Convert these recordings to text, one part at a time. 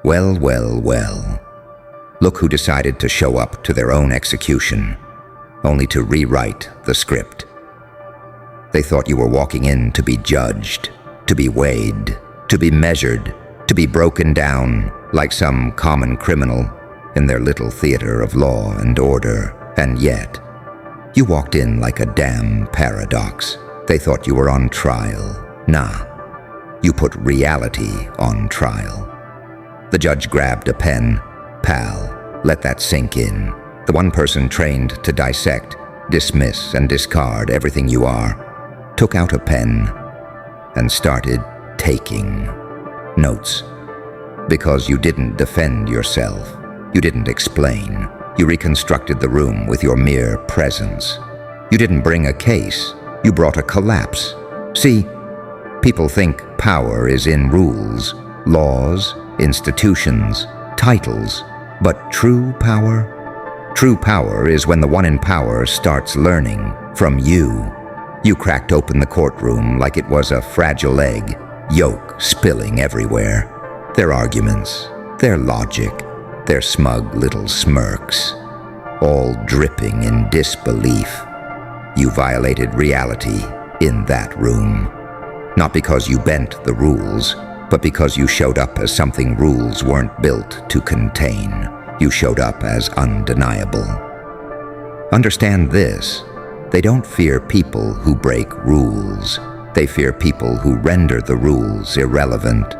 Well, well, well. Look who decided to show up to their own execution, only to rewrite the script. They thought you were walking in to be judged, to be weighed, to be measured, to be broken down like some common criminal in their little theater of law and order, and yet, you walked in like a damn paradox. They thought you were on trial. Nah, you put reality on trial. The judge grabbed a pen. Pal, let that sink in. The one person trained to dissect, dismiss, and discard everything you are, took out a pen and started taking notes. Because you didn't defend yourself. You didn't explain. You reconstructed the room with your mere presence. You didn't bring a case. You brought a collapse. See, people think power is in rules, laws, institutions, titles. But true power is when the one in power starts learning from you. You cracked open the courtroom like it was a fragile egg, yolk spilling everywhere. Their arguments, their logic, their smug little smirks, all dripping in disbelief. You violated reality in that room. Not because you bent the rules, but because you showed up as something rules weren't built to contain. You showed up as undeniable. Understand this. They don't fear people who break rules. They fear people who render the rules irrelevant.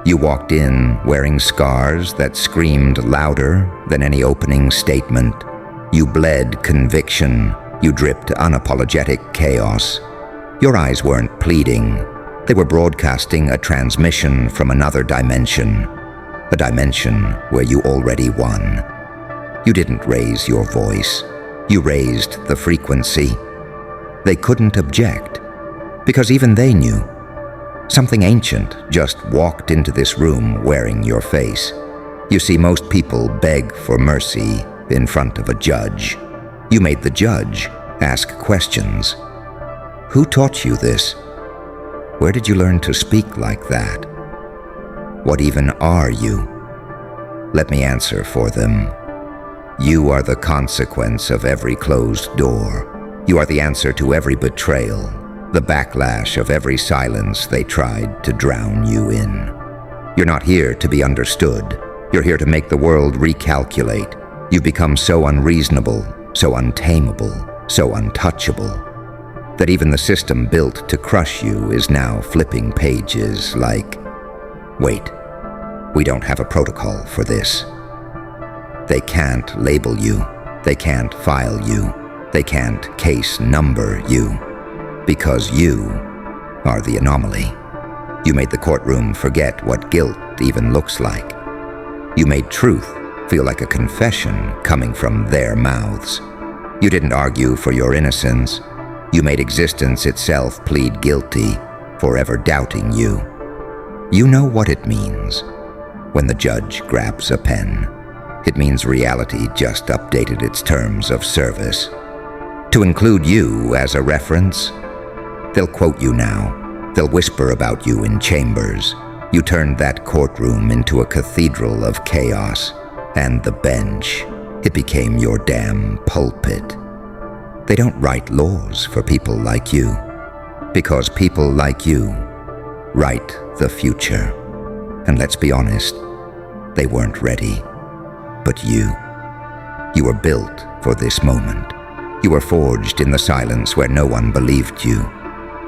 You walked in wearing scars that screamed louder than any opening statement. You bled conviction. You dripped unapologetic chaos. Your eyes weren't pleading. They were broadcasting a transmission from another dimension. A dimension where you already won. You didn't raise your voice. You raised the frequency. They couldn't object, because even they knew. Something ancient just walked into this room wearing your face. You see, most people beg for mercy in front of a judge. You made the judge ask questions. Who taught you this? Where did you learn to speak like that? What even are you? Let me answer for them. You are the consequence of every closed door. You are the answer to every betrayal, the backlash of every silence they tried to drown you in. You're not here to be understood. You're here to make the world recalculate. You've become so unreasonable, so untamable, so untouchable, that even the system built to crush you is now flipping pages like, wait, we don't have a protocol for this. They can't label you. They can't file you. They can't case number you. Because you are the anomaly. You made the courtroom forget what guilt even looks like. You made truth feel like a confession coming from their mouths. You didn't argue for your innocence. You made existence itself plead guilty, forever doubting you. You know what it means when the judge grabs a pen. It means reality just updated its terms of service. To include you as a reference, they'll quote you now. They'll whisper about you in chambers. You turned that courtroom into a cathedral of chaos, and the bench, it became your damn pulpit. They don't write laws for people like you, because people like you write the future. And let's be honest, they weren't ready. But you were built for this moment. You were forged in the silence where no one believed you,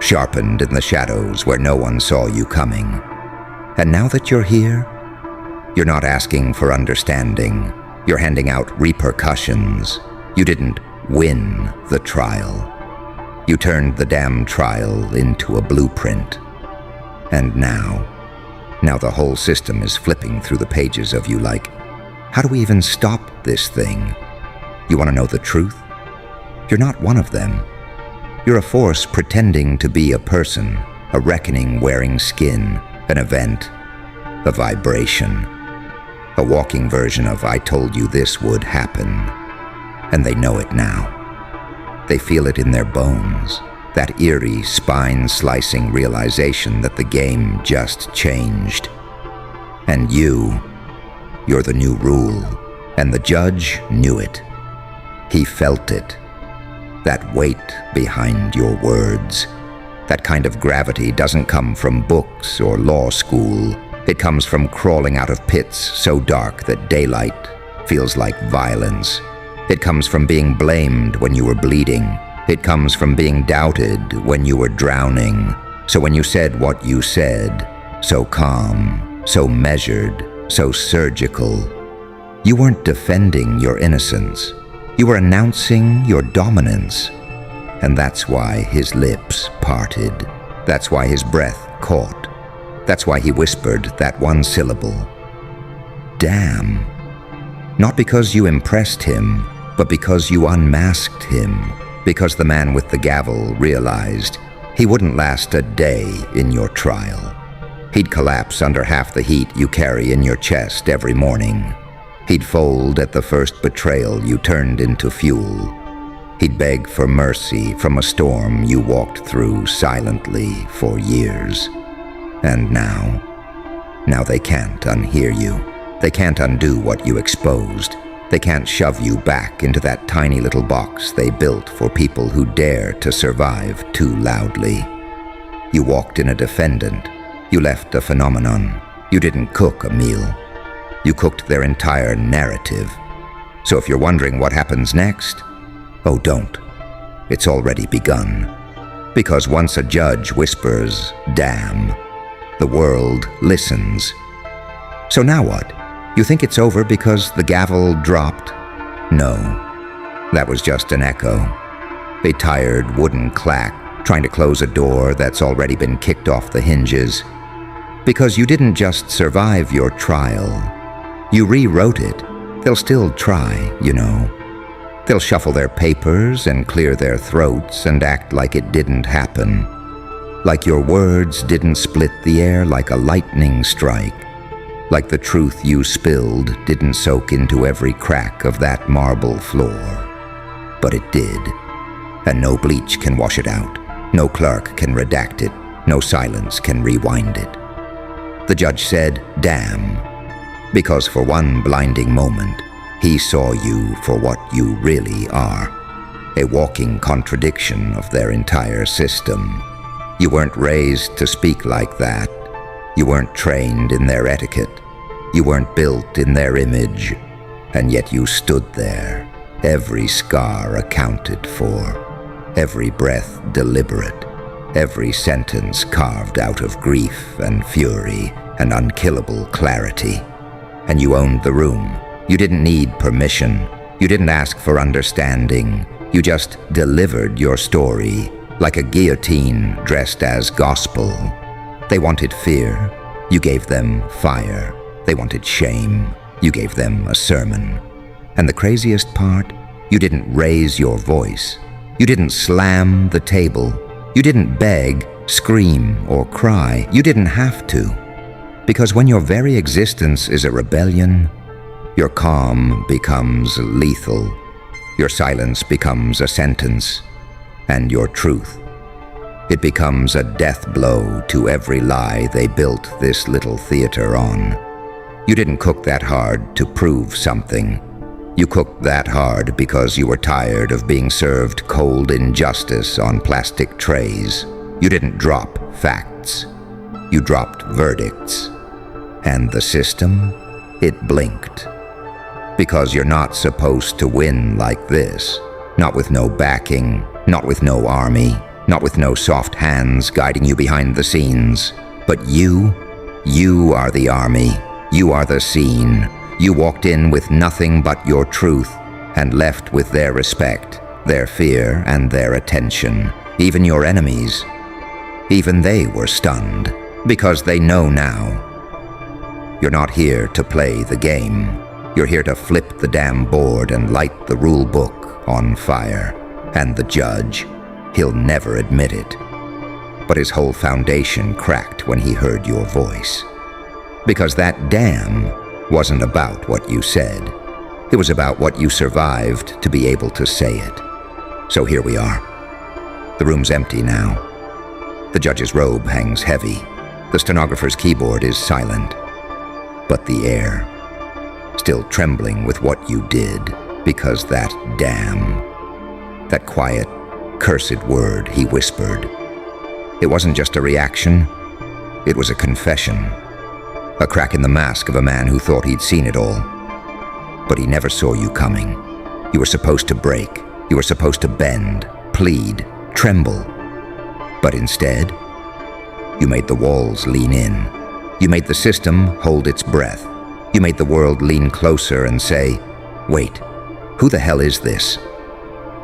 sharpened in the shadows where no one saw you coming. And now that you're here, you're not asking for understanding. You're handing out repercussions. You didn't win the trial. You turned the damn trial into a blueprint. And now the whole system is flipping through the pages of you like, how do we even stop this thing? You want to know the truth? You're not one of them. You're a force pretending to be a person, a reckoning wearing skin, an event, a vibration, a walking version of I told you this would happen. And they know it now. They feel it in their bones, that eerie, spine-slicing realization that the game just changed. And you're the new rule. And the judge knew it. He felt it. That weight behind your words. That kind of gravity doesn't come from books or law school. It comes from crawling out of pits so dark that daylight feels like violence. It comes from being blamed when you were bleeding. It comes from being doubted when you were drowning. So when you said what you said, so calm, so measured, so surgical, you weren't defending your innocence. You were announcing your dominance. And that's why his lips parted. That's why his breath caught. That's why he whispered that one syllable. Damn. Not because you impressed him, but because you unmasked him. Because the man with the gavel realized he wouldn't last a day in your trial. He'd collapse under half the heat you carry in your chest every morning. He'd fold at the first betrayal you turned into fuel. He'd beg for mercy from a storm you walked through silently for years. And now they can't unhear you. They can't undo what you exposed. They can't shove you back into that tiny little box they built for people who dare to survive too loudly. You walked in a defendant. You left a phenomenon. You didn't cook a meal. You cooked their entire narrative. So if you're wondering what happens next, oh, don't. It's already begun. Because once a judge whispers, damn, the world listens. So now what? You think it's over because the gavel dropped? No, that was just an echo. A tired wooden clack trying to close a door that's already been kicked off the hinges. Because you didn't just survive your trial. You rewrote it. They'll still try, you know. They'll shuffle their papers and clear their throats and act like it didn't happen. Like your words didn't split the air like a lightning strike. Like the truth you spilled didn't soak into every crack of that marble floor. But it did. And no bleach can wash it out. No clerk can redact it. No silence can rewind it. The judge said, damn, because for one blinding moment, he saw you for what you really are. A walking contradiction of their entire system. You weren't raised to speak like that. You weren't trained in their etiquette. You weren't built in their image. And yet you stood there, every scar accounted for, every breath deliberate, every sentence carved out of grief and fury and unkillable clarity. And you owned the room. You didn't need permission. You didn't ask for understanding. You just delivered your story like a guillotine dressed as gospel. They wanted fear. You gave them fire. They wanted shame. You gave them a sermon. And the craziest part, you didn't raise your voice. You didn't slam the table. You didn't beg, scream, or cry. You didn't have to. Because when your very existence is a rebellion, your calm becomes lethal. Your silence becomes a sentence. And your truth, it becomes a death blow to every lie they built this little theater on. You didn't cook that hard to prove something. You cooked that hard because you were tired of being served cold injustice on plastic trays. You didn't drop facts. You dropped verdicts. And the system, it blinked. Because you're not supposed to win like this. Not with no backing, not with no army, not with no soft hands guiding you behind the scenes. But you are the army. You are the scene. You walked in with nothing but your truth and left with their respect, their fear, and their attention. Even your enemies, even they were stunned because they know now. You're not here to play the game. You're here to flip the damn board and light the rule book on fire. And the judge, he'll never admit it. But his whole foundation cracked when he heard your voice. Because that damn wasn't about what you said. It was about what you survived to be able to say it. So here we are. The room's empty now. The judge's robe hangs heavy. The stenographer's keyboard is silent. but the air, still trembling with what you did, because that damn, that quiet, cursed word he whispered. It wasn't just a reaction, it was a confession, a crack in the mask of a man who thought he'd seen it all. But he never saw you coming. You were supposed to break, you were supposed to bend, plead, tremble. But instead, you made the walls lean in. You made the system hold its breath. You made the world lean closer and say, "Wait, who the hell is this?"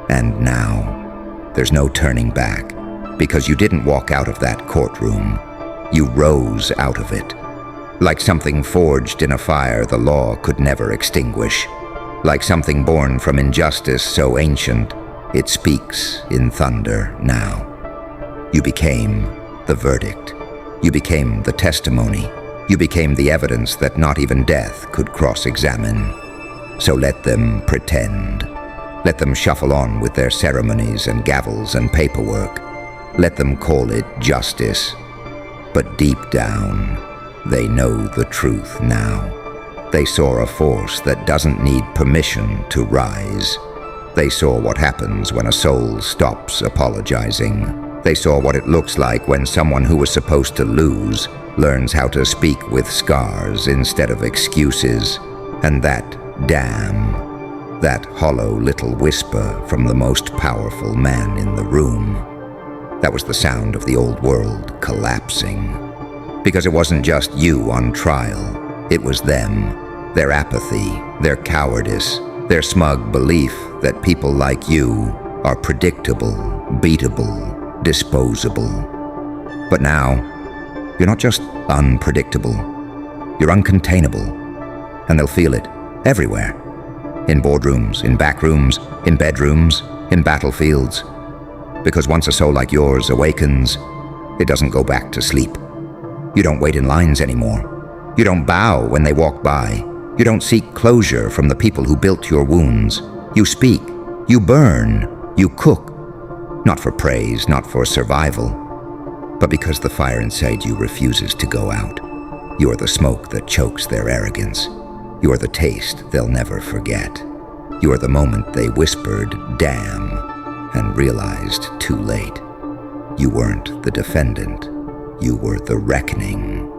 And now, there's no turning back, because you didn't walk out of that courtroom. You rose out of it. Like something forged in a fire the law could never extinguish. Like something born from injustice so ancient, it speaks in thunder now. You became the verdict. You became the testimony. You became the evidence that not even death could cross-examine. So let them pretend. Let them shuffle on with their ceremonies and gavels and paperwork. Let them call it justice. But deep down, they know the truth now. They saw a force that doesn't need permission to rise. They saw what happens when a soul stops apologizing. They saw what it looks like when someone who was supposed to lose learns how to speak with scars instead of excuses. And that damn, that hollow little whisper from the most powerful man in the room, that was the sound of the old world collapsing. Because it wasn't just you on trial, it was them, their apathy, their cowardice, their smug belief that people like you are predictable, beatable, disposable. But now, you're not just unpredictable, you're uncontainable, and they'll feel it everywhere. In boardrooms, in back rooms, in bedrooms, in battlefields. Because once a soul like yours awakens, it doesn't go back to sleep. You don't wait in lines anymore. You don't bow when they walk by. You don't seek closure from the people who built your wounds. You speak, you burn, you cook. Not for praise, not for survival, but because the fire inside you refuses to go out. You are the smoke that chokes their arrogance. You are the taste they'll never forget. You are the moment they whispered, "Damn," and realized too late. You weren't the defendant. You were the reckoning.